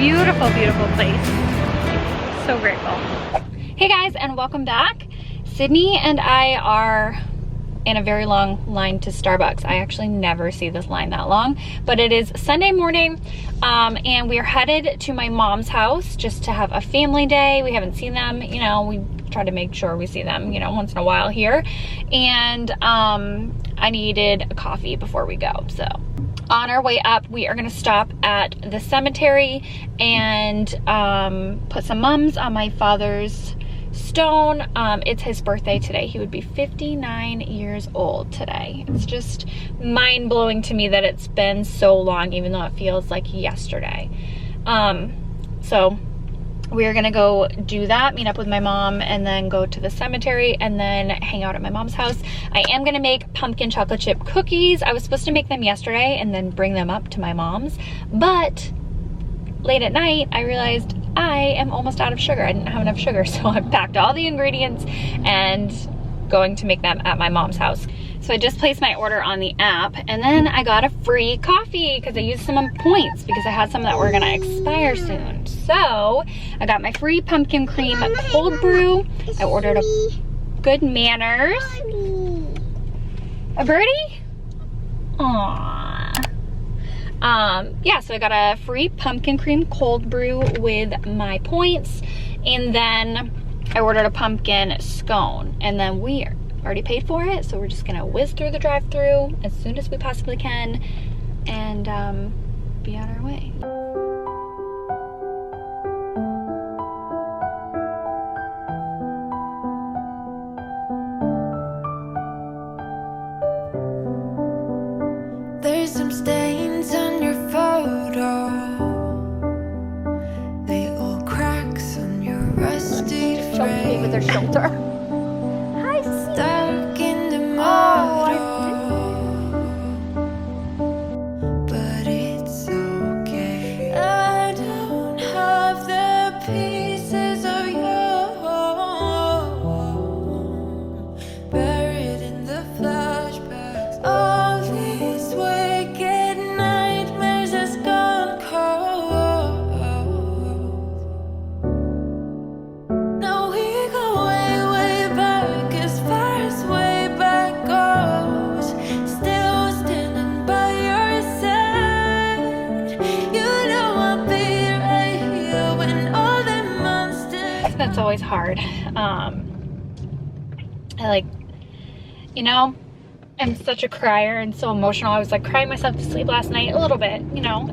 beautiful, beautiful place. So grateful. Hey guys, and welcome back. Sydney and I are in a very long line to Starbucks. I actually never see this line that long, but it is Sunday morning, and we're headed to my mom's house just to have a family day. We haven't seen them, you know, we try to make sure we see them, you know, once in a while here. And I needed a coffee before we go, so on our way up, we are gonna stop at the cemetery and put some mums on my father's stone. It's his birthday today. He would be 59 years old today. It's just mind-blowing to me that it's been so long, even though it feels like yesterday. So we're gonna go do that, meet up with my mom, and then go to the cemetery and then hang out at my mom's house. I am gonna make pumpkin chocolate chip cookies. I was supposed to make them yesterday and then bring them up to my mom's, but late at night I realized I am almost out of sugar. I didn't have enough sugar, so I packed all the ingredients and going to make them at my mom's house. So I just placed my order on the app, and then I got a free coffee because I used some points because I had some that were gonna expire soon. So I got my free pumpkin cream cold brew. I ordered a Good Manners. A birdie? Aww. Yeah, so I got a free pumpkin cream cold brew with my points, and then I ordered a pumpkin scone, and then we already paid for it, so we're just gonna whiz through the drive-thru as soon as we possibly can and be on our way. There's some stains on your photo, little cracks on your rusty frame. With their shoulder. Hi, Stuck in the mud, but it's okay. I don't have the pieces of you buried in the flashbacks. All these wicked nightmares has gone cold. Now we go way back, as far as way back goes. Still standing by your side. You know I'll be right here when all the monsters. That's always hard. I like, you know, I'm such a crier and so emotional. I was like crying myself to sleep last night a little bit, you know.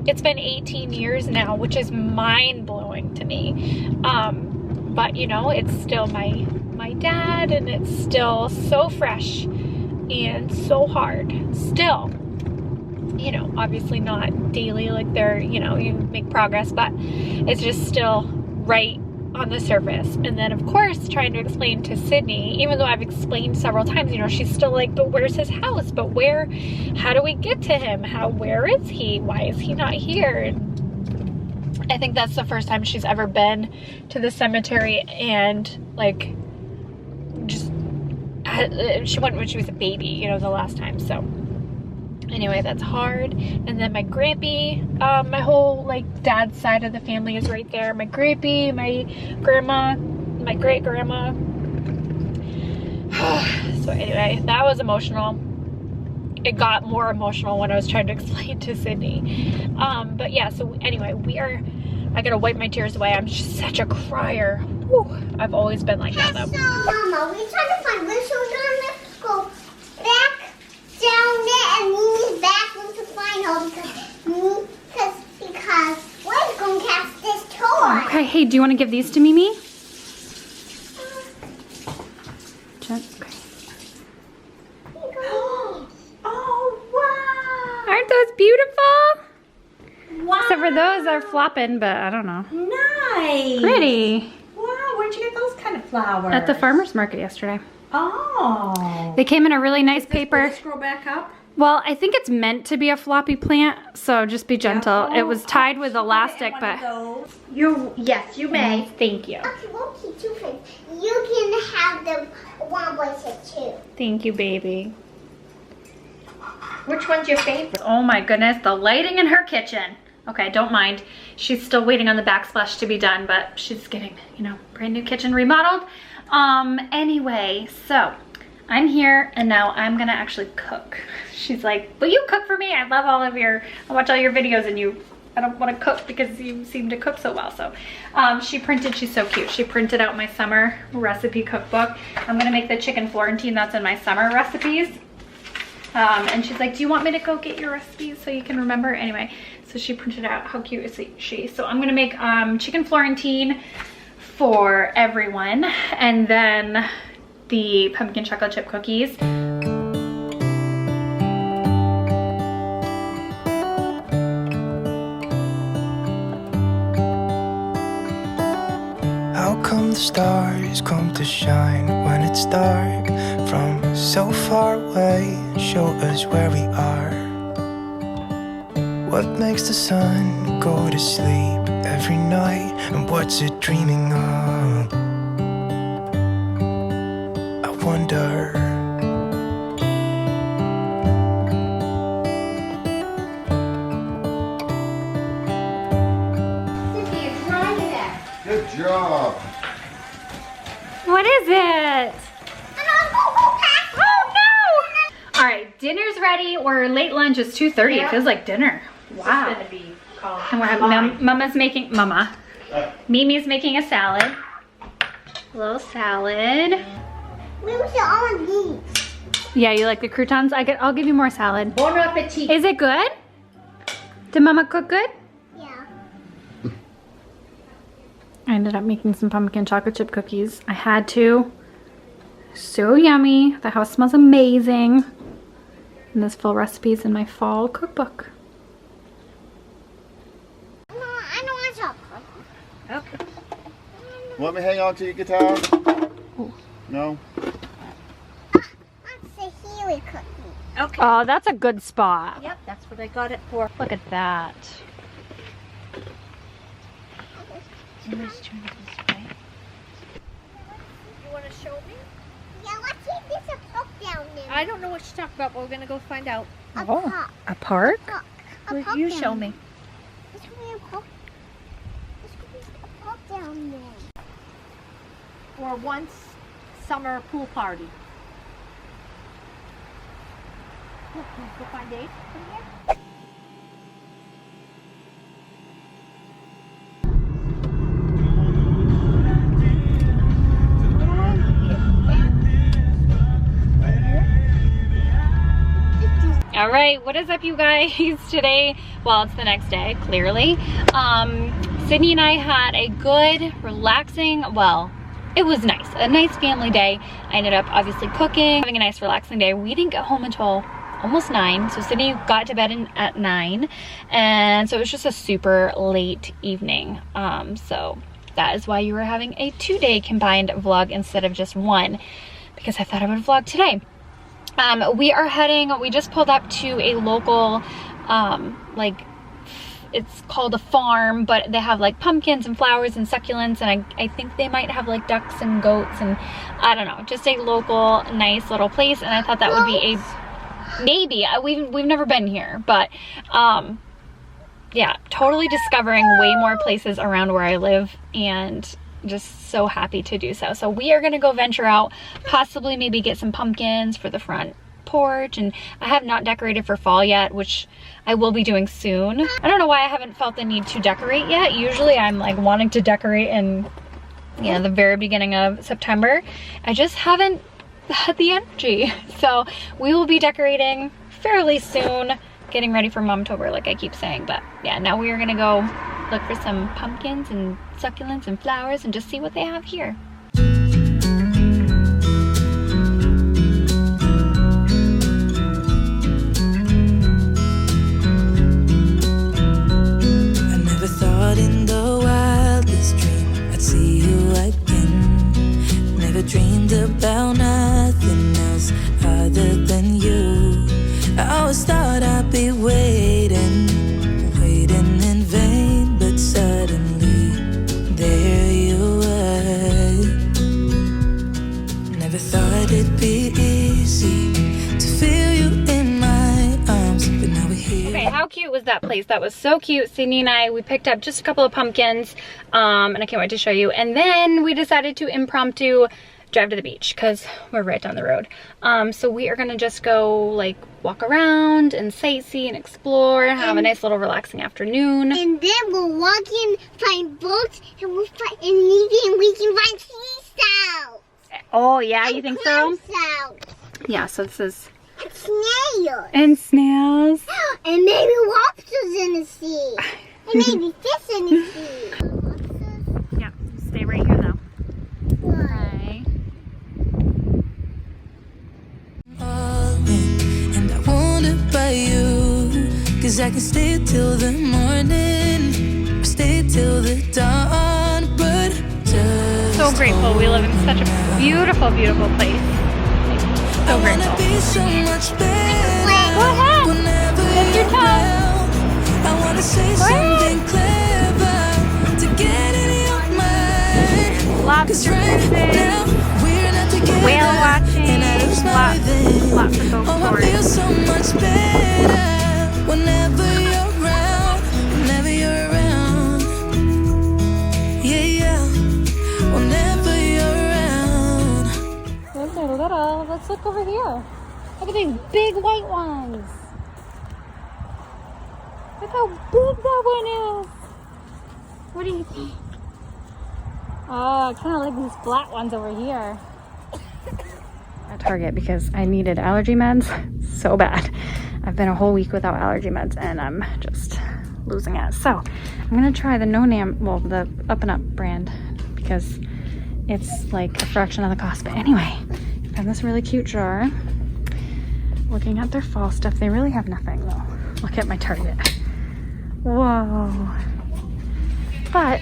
It's been 18 years now, which is mind-blowing to me. But you know, it's still my dad, and it's still so fresh and so hard still. You know, obviously not daily, like they're, you know, you make progress, but it's just still right on the surface. And then of course trying to explain to Sydney, even though I've explained several times, you know, she's still like, but where's his house? But where, how do we get to him? Where is he? Why is he not here? And I think that's the first time she's ever been to the cemetery, and like just, she went when she was a baby, you know, the last time. So anyway, that's hard. And then my grampy, my whole like dad's side of the family is right there. My grampy, my grandma, my great grandma. So anyway, that was emotional. It got more emotional when I was trying to explain to Sydney. But yeah, so anyway, I gotta wipe my tears away. I'm just such a crier. Whew. I've always been like that though. Mama, we're trying to find where she's gonna go back down there, and Mimi's bathroom to find her because we're gonna catch this toy. Okay, hey, do you want to give these to Mimi? Okay. Oh wow! Aren't those beautiful? Wow! Except for those are flopping, but I don't know. Nice. Pretty. Wow, where'd you get those kind of flowers? At the farmer's market yesterday. Oh. They came in a really nice paper. Scroll back up. Well, I think it's meant to be a floppy plant, so just be gentle. It was tied with elastic, but... Yes, you may. Thank you. Okay, we'll keep two things. You can have the one bracelet too. Thank you, baby. Which one's your favorite? Oh my goodness, the lighting in her kitchen. Okay, don't mind. She's still waiting on the backsplash to be done, but she's getting, you know, brand new kitchen remodeled. Anyway, so I'm here and now I'm gonna actually cook. She's like, will you cook for me? I love all of your, I watch all your videos and I don't want to cook because you seem to cook so well. So she's so cute. She printed out my summer recipe cookbook. I'm gonna make the chicken Florentine that's in my summer recipes. And she's like, do you want me to go get your recipes so you can remember? Anyway, so she printed out, how cute is she? So I'm gonna make chicken Florentine for everyone, and then the pumpkin chocolate chip cookies. How come the stars come to shine when it's dark from so far away and show us where we are? What makes the sun go to sleep every night, and what's it dreaming of? I wonder. Good job. What is it? Oh no! All right, dinner's ready. We're late lunch. It's 2:30. Yeah. It feels like dinner. Wow. It's gonna be called And we're having Mimi's making a salad. A little salad. Where's the all of these? Yeah, you like the croutons? I'll give you more salad. Bon appetit. Is it good? Did Mama cook good? Yeah. I ended up making some pumpkin chocolate chip cookies. I had to. So yummy. The house smells amazing. And this full recipe is in my fall cookbook. No, I don't want chocolate. Okay. Want me to hang on to your guitar? No? That's the Hayley cookie. Okay. Oh, that's a good spot. Yep, that's what I got it for. Look at that. Let's turn it this way. You want to show me? Yeah, let's see if there's a puck down there. I don't know what you're talking about, but we're gonna go find out. A Oh, puck. a park? Puck. A Will puck you down show there. me? There's gonna be a puck. There's gonna be a puck down there. For once summer pool party. Look, can you go find Dave from here? All right, what is up, you guys? Today, well, it's the next day, clearly. Sydney and I had a good, relaxing, well, it was nice. A nice family day. I ended up obviously cooking, having a nice relaxing day. We didn't get home until almost 9. So Sydney got to bed at 9. And so it was just a super late evening. So that is why you were having a 2-day combined vlog instead of just one, because I thought I would vlog today. We just pulled up to a local, it's called a farm, but they have like pumpkins and flowers and succulents, and I think they might have like ducks and goats, and I don't know, just a local nice little place. And I thought that would be maybe, we've never been here, but yeah, totally discovering way more places around where I live, and just so happy to do so. So we are gonna go venture out, possibly maybe get some pumpkins for the front porch, and I have not decorated for fall yet, which I will be doing soon. I don't know why I haven't felt the need to decorate yet. Usually I'm like wanting to decorate in, you know, the very beginning of September. I just haven't had the energy. So we will be decorating fairly soon, getting ready for Momtober, like I keep saying. But yeah, now we are gonna go look for some pumpkins and succulents and flowers and just see what they have here. I never thought in the wildest dream I'd see you again. Never dreamed about nothing else other than you. I always thought I'd be waiting in vain, but suddenly there you were. Never thought it'd be easy to feel you in my arms, but now we're here. Okay, how cute cute was that place? That was so cute. Sydney and I, we picked up just a couple of pumpkins, and I can't wait to show you. And then we decided to impromptu drive to the beach because we're right down the road. So we are gonna just go like walk around and sightsee and explore and have a nice little relaxing afternoon. And then we'll walk in, find boats, and we can find seashells. Oh yeah, you think so? Clam Yeah, so this is... and snails. And snails. And maybe lobsters in the sea. And maybe fish in the sea. Yeah, stay right here though. Why? And I want it by you, 'cause I can stay till the morning, stay till the dawn, but just So grateful. We live in such a beautiful, beautiful place. So I wanna grateful. be so much better. Go ahead. Whenever Lift your you're toe. around. I wanna say something clever to get in your mind. 'Cause Lobster right fishing, now we're not together, whale watching, and I lose my rhythm. lots of ghost Oh, I stories. feel so much better whenever you're around, whenever you're around. Yeah, yeah, whenever you're around. Those are little. Let's look over here. Look at these big white ones. Look how big that one is. What do you think? Oh, I kind of like these flat ones over here. At Target because I needed allergy meds so bad. I've been a whole week without allergy meds and I'm just losing it. So I'm gonna try the No Name, well, the Up and Up brand because it's like a fraction of the cost. But anyway, I found this really cute jar. Looking at their fall stuff, they really have nothing though. Look at my Target. Whoa. But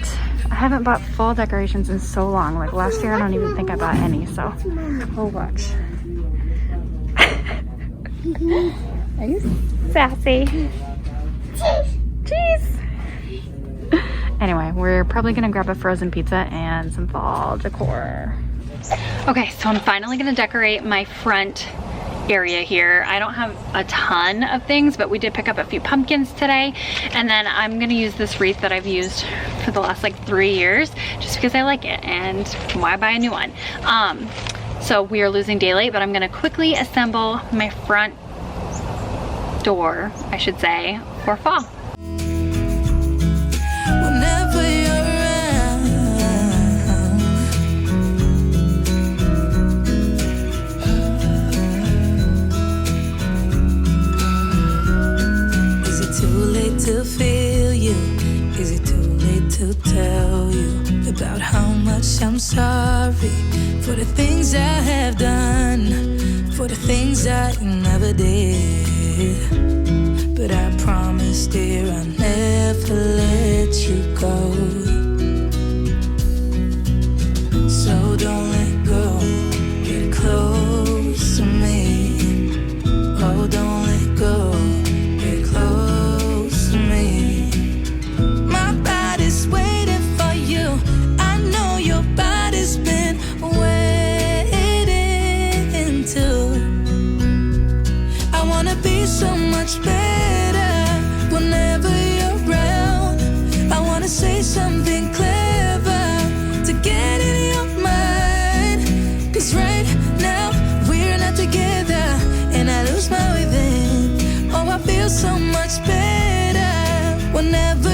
I haven't bought fall decorations in so long. Like last year, I don't even think I bought any, so we'll watch. Are you sassy? Cheese! Anyway, we're probably gonna grab a frozen pizza and some fall decor. Okay, so I'm finally gonna decorate my front area here. I don't have a ton of things, but we did pick up a few pumpkins today, and then I'm gonna use this wreath that I've used for the last like 3 years just because I like it, and why buy a new one? So we are losing daylight, but I'm gonna quickly assemble my front door, I should say, for fall. Whenever you're around, is it too late to feel you? Is it too late to tell you about how much I'm sorry for the things I have done, for the things I never did? But I promise, dear, I'll never let you go. So don't let go, get close to me. Oh, don't let go, get close to me. My body's waiting for you. I know your body's been waiting too. I wanna be so much better whenever you're around. I wanna say something clever to get in your mind. 'Cause right now we're not together, and I lose my rhythm. Oh, I feel so much better whenever